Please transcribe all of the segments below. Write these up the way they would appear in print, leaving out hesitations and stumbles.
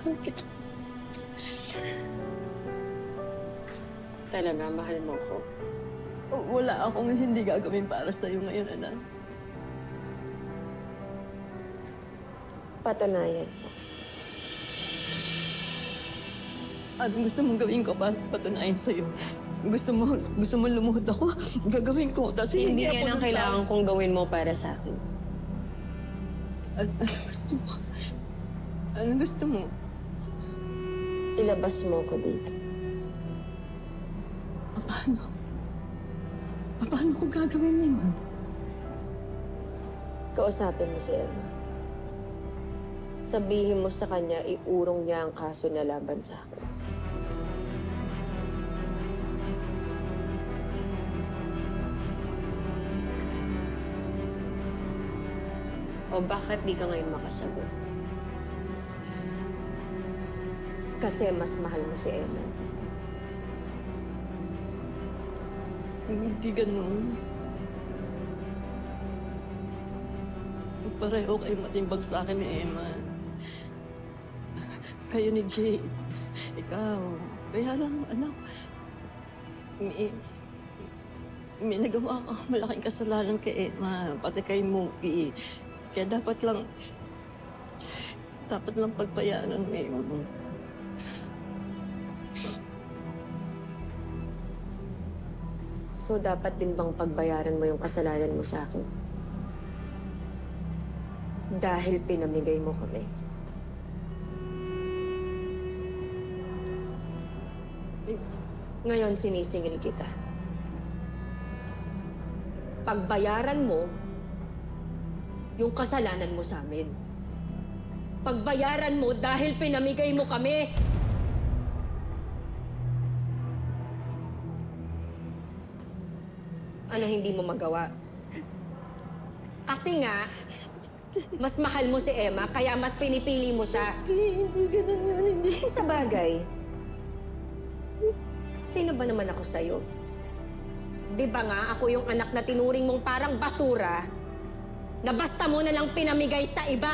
Mahal kita. Talaga, mahal mo ko. Wala akong hindi gagawin para sa'yo ngayon, anak. Patunayan mo. Anong gusto mong gawin ko para patunayan sa'yo? Gusto mo lumuhod ako? Gagawin ko. Hindi yan ang kailangan kong gawin mo para sa akin. Ano gusto mo? Ano gusto mo? Ilabas mo ko dito. Paano? Paano ko gagawin yun? Kausapin mo si Emma. Sabihin mo sa kanya, iurong niya ang kaso niya laban sa akin. O bakit di ka ngayon makasagot? Kasi mas mahal mo si Emma. Hindi ganun. Pareho kayo matimbang sa akin ni Emma. Kayo ni Jay. Ikaw. Kaya lang, anak. May nagawa ka malaking kasalanan kay Emma. Pati kay Mookie. Kaya dapat lang pagbayaanan mo yun. So, dapat din bang pagbayaran mo yung kasalanan mo sa akin? Dahil pinamigay mo kami. Ngayon, sinisingil kita. Pagbayaran mo yung kasalanan mo sa amin. Pagbayaran mo dahil pinamigay mo kami. Ano hindi mo magawa? Kasi nga, mas mahal mo si Emma, kaya mas pinipili mo siya. Hindi ganun yun. Hindi. Sa bagay, sino ba naman ako sa'yo? Di ba nga ako yung anak na tinuring mong parang basura na basta mo na lang pinamigay sa iba?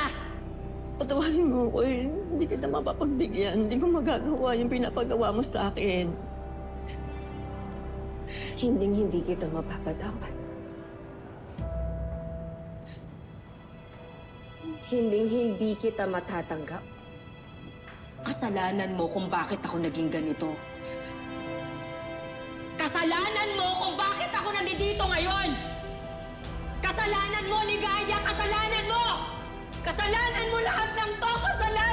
Patawarin mo ko eh. Hindi kita mapapagbigyan. Hindi ko magagawa yung pinapagawa mo sa akin. Hindi kita mapapatawad. Hindi kita matatanggap. Kasalanan mo kung bakit ako naging ganito. Kasalanan mo kung bakit ako nandito ngayon! Kasalanan mo, Ligaya! Kasalanan mo! Kasalanan mo lahat ng to! Kasalanan!